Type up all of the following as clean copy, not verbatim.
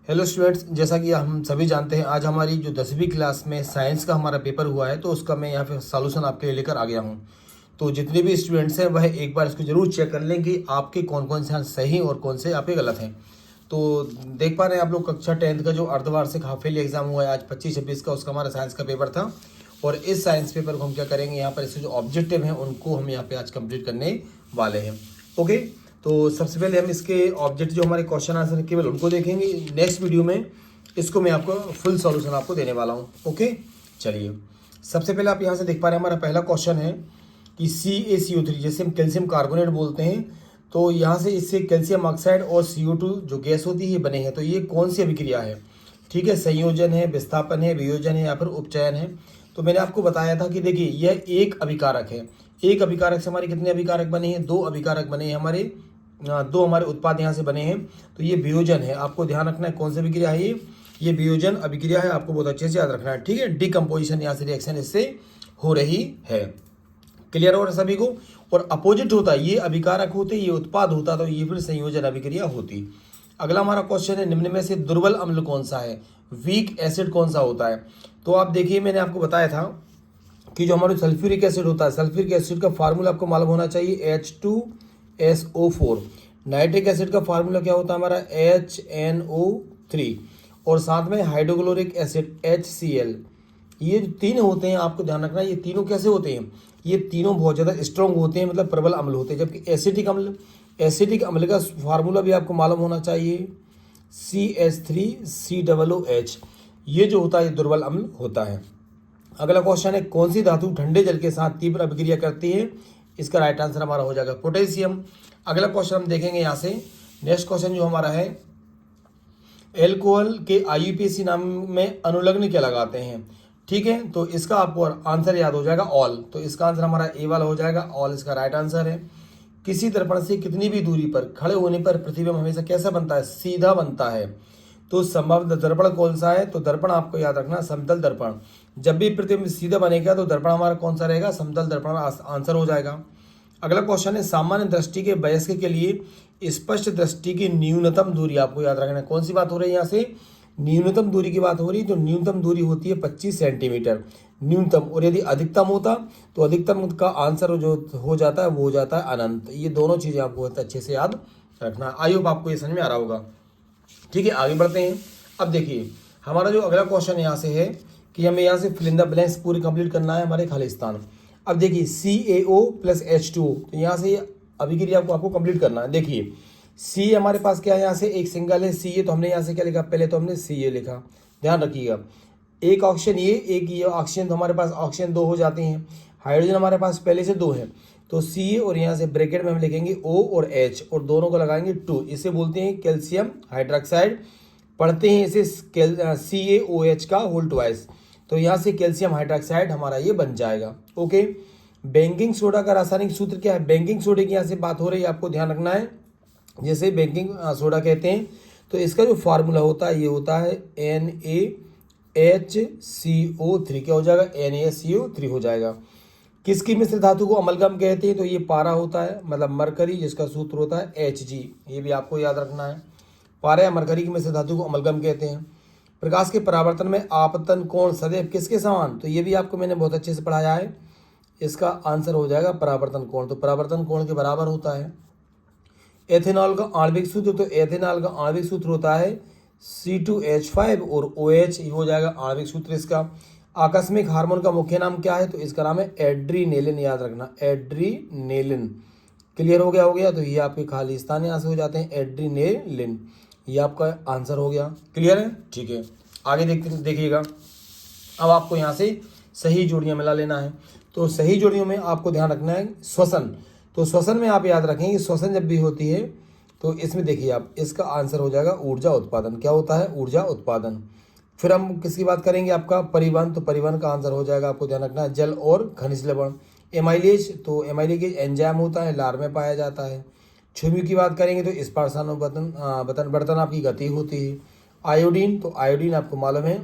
Hello students, जैसा कि हम सभी जानते हैं आज हमारी जो 10वीं क्लास में साइंस का हमारा पेपर हुआ है तो उसका मैं यहाँ पे सॉल्यूशन आपके लिए लेकर आ गया हूँ। तो जितने भी स्टूडेंट्स हैं वह एक बार इसको जरूर चेक कर लें कि आपके कौन कौन से सही और कौन से आपके गलत हैं। तो देख पा रहे हैं आप लोग कक्षा 10th का जो अर्धवार्षिक हाफ ईयरली एग्जाम हुआ है आज 25-26 का, उसका हमारा साइंस का पेपर था। और इस साइंस पेपर को हम क्या करेंगे, यहाँ पर इसके जो ऑब्जेक्टिव हैं उनको हम यहाँ पे आज कंप्लीट करने वाले हैं। ओके, तो सबसे पहले हम इसके ऑब्जेक्ट जो हमारे क्वेश्चन आंसर केवल उनको देखेंगे। नेक्स्ट वीडियो में इसको मैं आपको फुल सॉल्यूशन आपको देने वाला हूँ। ओके, चलिए सबसे पहले आप यहाँ से देख पा रहे हैं हमारा पहला क्वेश्चन है कि CaCO3 जैसे हम कैल्शियम कार्बोनेट बोलते हैं, तो यहाँ से इससे कैल्शियम ऑक्साइड और CO2 जो गैस होती है बने हैं। तो ये कौन सी अभिक्रिया है? ठीक है, संयोजन है, विस्थापन है, वियोजन है या फिर उपचयन है। तो मैंने आपको बताया था कि देखिए यह एक अभिकारक है। एक अभिकारक से हमारे कितने अभिकारक बने हैं? दो अभिकारक बने हैं हमारे, दो हमारे उत्पाद यहाँ से बने हैं। तो ये वियोजन है, आपको ध्यान रखना है कौन सी अभिक्रिया है ये वियोजन अभिक्रिया है, आपको बहुत अच्छे से याद रखना है। ठीक है, डिकम्पोजिशन यहाँ से रिएक्शन इससे हो रही है। क्लियर हो रहा सभी को? और अपोजिट होता है, ये अभिकारक होते, ये उत्पाद होता, तो ये फिर संयोजन अभिक्रिया होती। अगला हमारा क्वेश्चन है निम्न में से दुर्बल अम्ल कौन सा है? वीक एसिड कौन सा होता है? तो आप देखिए मैंने आपको बताया था कि जो हमारा सल्फ्यूरिक एसिड होता है, सल्फ्यूरिक एसिड का फार्मूला आपको मालूम होना चाहिए H2SO4। नाइट्रिक एसिड का फार्मूला क्या होता है हमारा? HNO3। और साथ में हाइड्रोक्लोरिक एसिड HCl। ये जो तीन होते हैं आपको ध्यान रखना, ये तीनों कैसे होते हैं? ये तीनों बहुत ज़्यादा स्ट्रॉन्ग होते हैं, मतलब प्रबल अम्ल होते हैं। जबकि एसिटिक अम्ल का फार्मूला भी आपको मालूम होना चाहिए CH3COOH। ये जो होता है ये दुर्बल अम्ल होता है। अगला क्वेश्चन है कौन सी धातु ठंडे जल के साथ तीव्र अभिक्रिया करती है? इसका राइट आंसर हमारा हो जाएगा पोटेशियम। अगला क्वेश्चन हम देखेंगे यहाँ से, नेक्स्ट क्वेश्चन जो हमारा है, एल्कोहल के IUPAC नाम में अनुलग्न क्या लगाते हैं? ठीक है, तो इसका आपको आंसर याद हो जाएगा ऑल। तो इसका आंसर हमारा ए वाला हो जाएगा, ऑल इसका राइट आंसर है। किसी दर्पण से कितनी भी दूरी पर खड़े होने पर प्रतिबिंब हमेशा कैसा बनता है? सीधा बनता है। तो संभव दर्पण कौन सा है? तो दर्पण आपको याद रखना समतल दर्पण। जब भी प्रतिबिंब सीधा बनेगा तो दर्पण हमारा कौन सा रहेगा? समतल दर्पण आंसर हो जाएगा। अगला क्वेश्चन है सामान्य दृष्टि के वयस्क के लिए स्पष्ट दृष्टि की न्यूनतम दूरी आपको याद रखना है। कौन सी बात हो रही है यहाँ से? न्यूनतम दूरी की बात हो रही है। तो न्यूनतम दूरी होती है 25 सेंटीमीटर न्यूनतम। और यदि अधिकतम होता तो अधिकतम का आंसर जो हो जाता है वो हो जाता है अनंत। ये दोनों चीज़ें आपको बहुत अच्छे से याद रखना। आई होप आपको ये समझ में आ रहा होगा। ठीक है, आगे बढ़ते हैं। अब देखिए हमारा जो अगला क्वेश्चन यहाँ से है कि हमें यहाँ से फिल इन द ब्लैंक्स पूरी कंप्लीट करना है हमारे खालिस्तान। अब देखिए CaO + H2O, तो यहाँ से अभिक्रिया को आपको कंप्लीट करना है। देखिए सी हमारे पास क्या है, यहाँ से एक सिंगल है Ca, तो हमने यहाँ से क्या लिखा? पहले तो हमने Ca लिखा, ध्यान रखिएगा। एक ऑक्सीजन ये, एक ये ऑक्सीजन, तो हमारे पास ऑक्सीजन दो हो जाते हैं। हाइड्रोजन हमारे पास पहले से दो है, तो Ca और यहाँ से ब्रैकेट में हम लिखेंगे O और H और दोनों को लगाएंगे 2। इसे बोलते हैं कैल्शियम हाइड्रोक्साइड। पढ़ते हैं इसे CaOH का होल ट्वाइस। तो यहाँ से कैल्शियम हाइड्रोक्साइड हमारा ये बन जाएगा। ओके, बेकिंग सोडा का रासायनिक सूत्र क्या है? बेकिंग सोडे की यहाँ से बात हो रही है, आपको ध्यान रखना है। जैसे बेकिंग सोडा कहते हैं, तो इसका जो फार्मूला होता है ये होता है NaHCO3। क्या हो जाएगा? NaCO3 हो जाएगा। किसकी मिश्र धातु को अमलगम कहते हैं? तो ये पारा होता है, मतलब मरकरी, जिसका सूत्र होता है Hg। ये भी आपको याद रखना है। पारा या मरकरी की मिश्र धातु को अमलगम कहते हैं। प्रकाश के परावर्तन में आपतन कोण सदैव किसके समान? तो ये भी आपको मैंने बहुत अच्छे से पढ़ाया है। इसका आंसर हो जाएगा परावर्तन कोण। तो परावर्तन कोण के बराबर होता है। एथेनॉल का आणविक सूत्र, तो एथेनॉल का आणविक सूत्र होता है C2H5 और OH, ये हो जाएगा आणविक सूत्र इसका। आकस्मिक हार्मोन का मुख्य नाम क्या है? तो इसका नाम है एड्रीनेलिन, याद रखना एड्रीनेलिन। क्लियर हो गया। तो ये आपके खालिस्तान यहाँ से हो जाते हैं एड्रीनेलिन। ये आपका आंसर हो गया। क्लियर है? ठीक है, आगे देखिएगा। अब आपको यहाँ से सही जोड़ियाँ मिला लेना है। तो सही जोड़ियों में आपको ध्यान रखना है श्वसन। तो श्वसन में आप याद रखें कि श्वसन जब भी होती है तो इसमें देखिए आप, इसका आंसर हो जाएगा ऊर्जा उत्पादन। क्या होता है? ऊर्जा उत्पादन। फिर हम किसकी बात करेंगे? आपका परिवहन। तो परिवहन का आंसर हो जाएगा, आपको ध्यान रखना है, जल और खनिज लवण। एमाइलेज, तो एमाइलेज एंजाइम होता है, लार में पाया जाता है। क्षुमि की बात करेंगे तो स्पर्शानुवर्तन आपकी गति होती है। आयोडीन, तो आयोडीन आपको मालूम है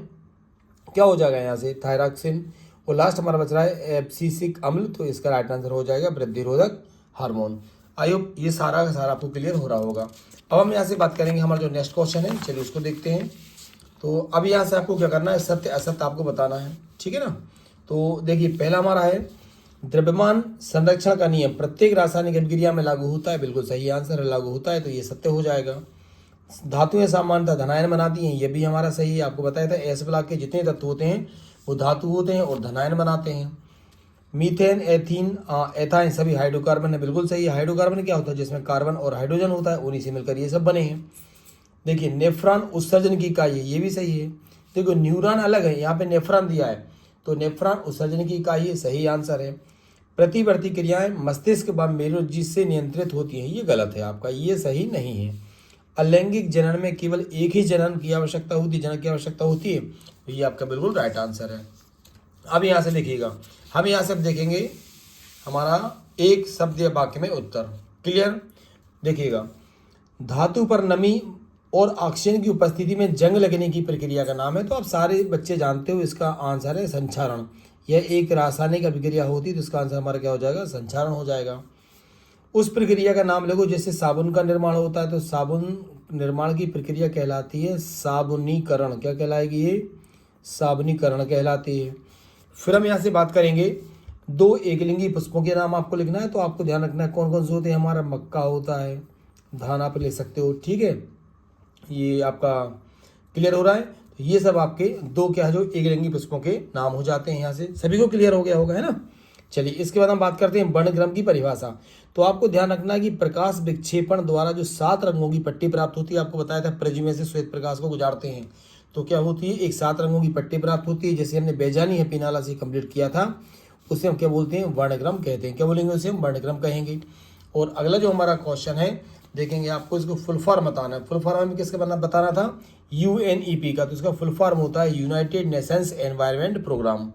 क्या हो जाएगा यहाँ से? थायरॉक्सिन। और लास्ट हमारा बच रहा है एब्सिसिक अम्ल, तो इसका राइट आंसर हो जाएगा वृद्धिरोधक हार्मोन। आई होप ये सारा का सारा आपको क्लियर हो रहा होगा। अब हम यहाँ से बात करेंगे हमारा जो नेक्स्ट क्वेश्चन है, चलिए उसको देखते हैं। तो अब यहाँ से आपको क्या करना है, सत्य असत्य आपको बताना है, ठीक है ना। तो देखिए पहला हमारा है द्रव्यमान संरक्षण का नियम प्रत्येक रासायनिक अभिक्रिया में लागू होता है, बिल्कुल सही आंसर है, लागू होता है, तो ये सत्य हो जाएगा। धातुएं सामान्यतः धनायन बनाती हैं, ये भी हमारा सही है, आपको बताया था एस ब्लॉक के जितने तत्व होते हैं वो धातु होते हैं और धनायन बनाते हैं। मीथेन, एथीन, एथाइन सभी हाइड्रोकार्बन है, बिल्कुल सही है। हाइड्रोकार्बन क्या होता है, जिसमें कार्बन और हाइड्रोजन होता है, उन्हीं से मिलकर ये सब बने हैं। देखिए नेफ्रॉन उत्सर्जन की इकाई है, ये भी सही है। देखो न्यूरॉन अलग है, यहाँ पे नेफ्रॉन दिया है, तो नेफ्रॉन उत्सर्जन की इकाई है, सही आंसर है। प्रतिवर्ती क्रियाएं मस्तिष्क व मेरुज्जी से नियंत्रित होती हैं, ये गलत है आपका, ये सही नहीं है। अलैंगिक जनन में केवल एक ही जनन की आवश्यकता होती है, जनन की आवश्यकता होती है, तो ये आपका बिल्कुल राइट आंसर है। अब यहाँ से देखिएगा, हम यहाँ से अब देखेंगे हमारा एक शब्द या वाक्य में उत्तर, क्लियर। देखिएगा धातु पर नमी और ऑक्सीजन की उपस्थिति में जंग लगने की प्रक्रिया का नाम है, तो आप सारे बच्चे जानते हो, इसका आंसर है संक्षारण। यह एक रासायनिक अभिक्रिया होती है, तो इसका आंसर हमारा क्या हो जाएगा, संक्षारण हो जाएगा। उस प्रक्रिया का नाम लगो जैसे साबुन का निर्माण होता है, तो साबुन निर्माण की प्रक्रिया कहलाती है साबुनीकरण, क्या कहलाएगी ये, साबुनीकरण कहलाती है। फिर हम यहाँ से बात करेंगे दो एकलिंगी पुष्पों के नाम आपको लिखना है, तो आपको ध्यान रखना है कौन कौन से होते हैं। हमारा मक्का होता है, धान आप लिख सकते हो, ठीक है, ये आपका क्लियर हो रहा है। तो ये सब आपके दो क्या है जो एकलिंगी पुष्पों के नाम हो जाते हैं। यहाँ से सभी को क्लियर हो गया होगा, है ना। चलिए इसके बाद हम बात करते हैं वर्णक्रम की परिभाषा। तो आपको ध्यान रखना है कि प्रकाश विक्षेपण द्वारा जो 7 रंगों की पट्टी प्राप्त होती है, आपको बताया था प्रिज्म में से श्वेत प्रकाश को गुजारते हैं, तो क्या होती है, एक 7 रंगों की पट्टी प्राप्त होती है। जैसे हमने बेजानी है पिनाला से कंप्लीट किया था, उसे हम क्या बोलते हैं, वर्णक्रम कहते हैं। क्या बोलेंगे उसे, हम वर्णक्रम कहेंगे। और अगला जो हमारा क्वेश्चन है देखेंगे, आपको इसको फुल फॉर्म बताना है। फुल फॉर्म हमें किसका बताना था, UNEP का, तो इसका फुल फॉर्म होता है United Nations Environment Programme,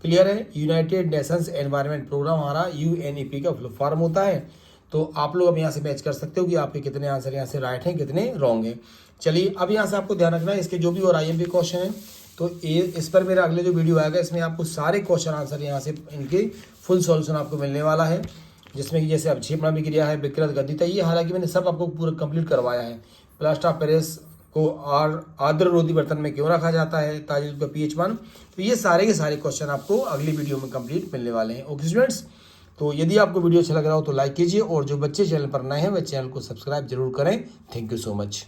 clear है। यूनाइटेड नेशंस एनवायरनमेंट प्रोग्राम हमारा UNEP का फुल फॉर्म होता है। तो आप लोग अब यहाँ से मैच कर सकते हो कि आपके कितने आंसर यहाँ से राइट हैं, कितने रॉन्ग हैं। चलिए अब यहाँ से आपको ध्यान रखना है, इसके जो भी और IMP क्वेश्चन है, तो इस पर मेरा अगले जो वीडियो आएगा इसमें आपको सारे क्वेश्चन आंसर यहाँ से इनके फुल सॉल्यूशन आपको मिलने वाला है, जिसमें कि जैसे अवक्षेपण अभिक्रिया है, विकृत गतिता, ये हालांकि मैंने सब आपको पूरा कंप्लीट करवाया है। प्लास्टर ऑफ पेरिस को आर्द्र रोधी बर्तन में क्यों रखा जाता है, ताज़े दूध का pH मान, तो ये सारे के सारे क्वेश्चन आपको अगली वीडियो में कंप्लीट मिलने वाले हैं। ओके स्टूडेंट्स, तो यदि आपको वीडियो अच्छा लग रहा हो तो लाइक कीजिए, और जो बच्चे चैनल पर नए हैं वह चैनल को सब्सक्राइब जरूर करें। Thank you so much.